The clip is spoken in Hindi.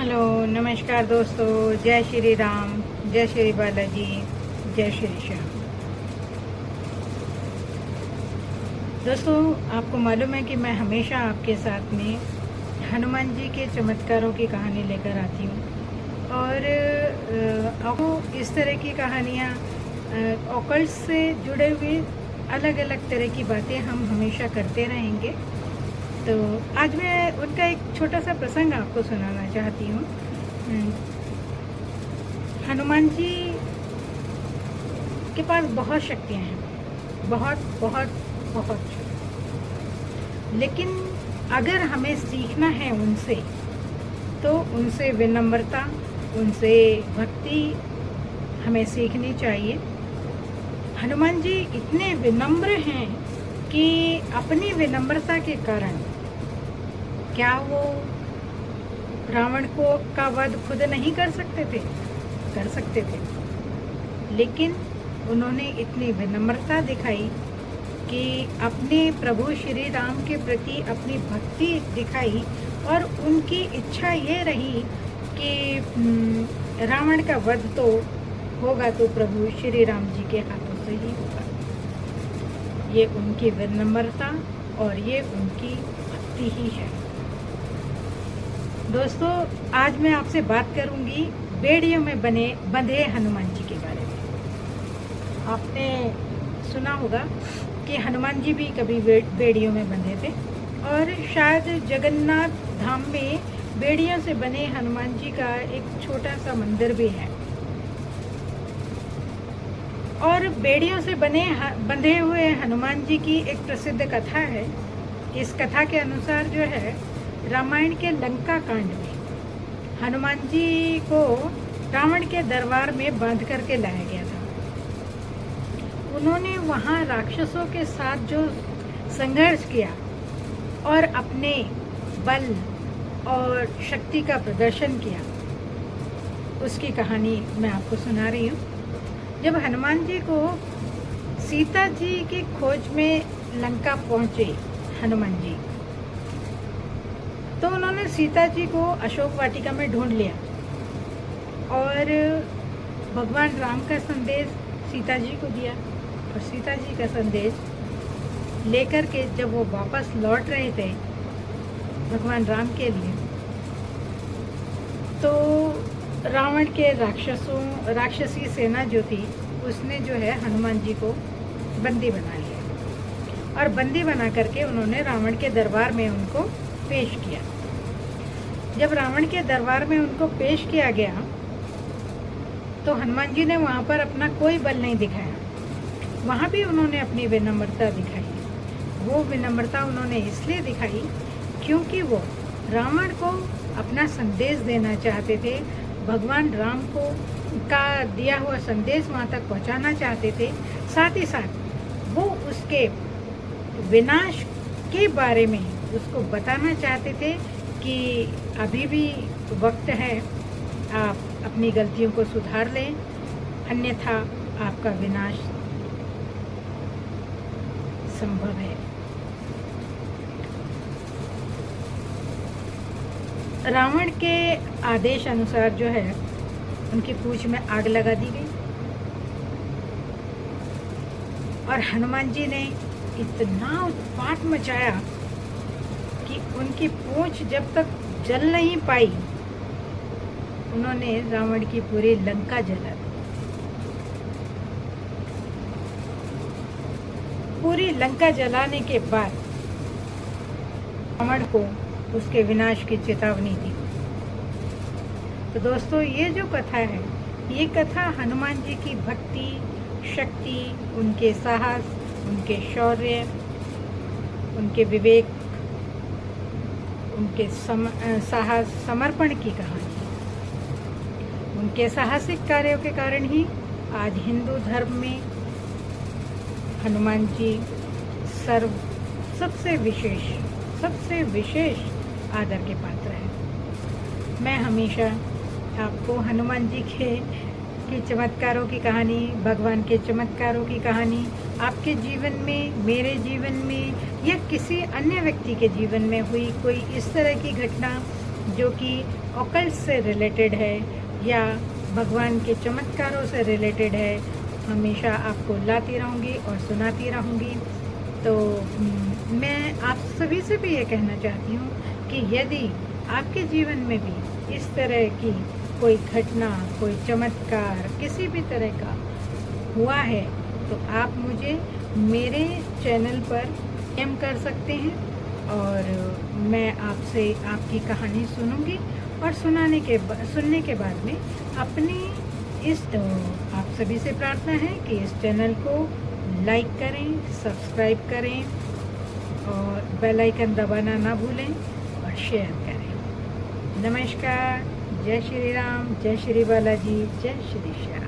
हेलो नमस्कार दोस्तों, जय श्री राम, जय श्री बालाजी, जय श्री श्याम। दोस्तों, आपको मालूम है कि मैं हमेशा आपके साथ में हनुमान जी के चमत्कारों की कहानी लेकर आती हूँ और आपको इस तरह की कहानियाँ ऑकल्ट से जुड़े हुए अलग अलग तरह की बातें हम हमेशा करते रहेंगे। तो आज मैं उनका एक छोटा सा प्रसंग आपको सुनाना चाहती हूँ। हनुमान जी के पास बहुत शक्तियाँ हैं, बहुत बहुत बहुत। लेकिन अगर हमें सीखना है उनसे, तो उनसे विनम्रता, उनसे भक्ति हमें सीखनी चाहिए। हनुमान जी इतने विनम्र हैं कि अपनी विनम्रता के कारण क्या वो रावण को का वध खुद नहीं कर सकते थे? कर सकते थे, लेकिन उन्होंने इतनी विनम्रता दिखाई कि अपने प्रभु श्री राम के प्रति अपनी भक्ति दिखाई और उनकी इच्छा ये रही कि रावण का वध तो होगा तो प्रभु श्री राम जी के हाथों से ही होगा। ये उनकी विनम्रता और ये उनकी भक्ति ही है। दोस्तों, आज मैं आपसे बात करूंगी बेड़ियों में बंधे हनुमान जी के बारे में। आपने सुना होगा कि हनुमान जी भी कभी बेड़ियों में बंधे थे और शायद जगन्नाथ धाम में बेड़ियों से बने हनुमान जी का एक छोटा सा मंदिर भी है। और बेड़ियों से बंधे हुए हनुमान जी की एक प्रसिद्ध कथा है। इस कथा के अनुसार जो है, रामायण के लंका कांड में हनुमान जी को रावण के दरबार में बांध करके लाया गया था। उन्होंने वहाँ राक्षसों के साथ जो संघर्ष किया और अपने बल और शक्ति का प्रदर्शन किया, उसकी कहानी मैं आपको सुना रही हूँ। जब हनुमान जी को सीता जी की खोज में लंका पहुँचे हनुमान जी, तो उन्होंने सीता जी को अशोक वाटिका में ढूंढ लिया और भगवान राम का संदेश सीता जी को दिया। और सीता जी का संदेश लेकर के जब वो वापस लौट रहे थे भगवान राम के लिए, तो रावण के राक्षसी सेना जो थी, उसने जो है हनुमान जी को बंदी बना लिया और बंदी बना करके उन्होंने रावण के दरबार में उनको पेश किया। जब रावण के दरबार में उनको पेश किया गया, तो हनुमान जी ने वहाँ पर अपना कोई बल नहीं दिखाया। वहाँ भी उन्होंने अपनी विनम्रता दिखाई। वो विनम्रता उन्होंने इसलिए दिखाई क्योंकि वो रावण को अपना संदेश देना चाहते थे, भगवान राम को का दिया हुआ संदेश वहाँ तक पहुँचाना चाहते थे। साथ ही साथ वो उसके विनाश के बारे में उसको बताना चाहते थे कि अभी भी वक्त है, आप अपनी गलतियों को सुधार लें, अन्यथा आपका विनाश संभव है। रावण के आदेश अनुसार जो है, उनकी पूंछ में आग लगा दी गई और हनुमान जी ने इतना उत्पात मचाया कि उनकी पूंछ जब तक जल नहीं पाई, उन्होंने रावण की पूरी लंका जला दी। पूरी लंका जलाने के बाद रावण को उसके विनाश की चेतावनी दी। तो दोस्तों, ये जो कथा है, ये कथा हनुमान जी की भक्ति, शक्ति, उनके साहस, उनके शौर्य, उनके विवेक, उनके साहस, समर्पण की कहानी। उनके साहसिक कार्यों के कारण ही आज हिंदू धर्म में हनुमान जी सबसे विशेष आदर के पात्र हैं। मैं हमेशा आपको हनुमान जी के चमत्कारों की कहानी, भगवान के चमत्कारों की कहानी आपके जीवन में, मेरे जीवन में या किसी अन्य व्यक्ति के जीवन में हुई कोई इस तरह की घटना जो कि ऑकल्ट से रिलेटेड है या भगवान के चमत्कारों से रिलेटेड है, हमेशा आपको लाती रहूँगी और सुनाती रहूँगी। तो मैं आप सभी से भी ये कहना चाहती हूँ कि यदि आपके जीवन में भी इस तरह की कोई घटना, कोई चमत्कार किसी भी तरह का हुआ है तो आप मुझे मेरे चैनल पर DM कर सकते हैं और मैं आपसे आपकी कहानी सुनूंगी और सुनने के बाद में अपनी आप सभी से प्रार्थना है कि इस चैनल को लाइक करें, सब्सक्राइब करें और बेल आइकन दबाना ना भूलें और शेयर करें। नमस्कार, जय श्री राम, जय श्री बालाजी, जय श्री श्याम।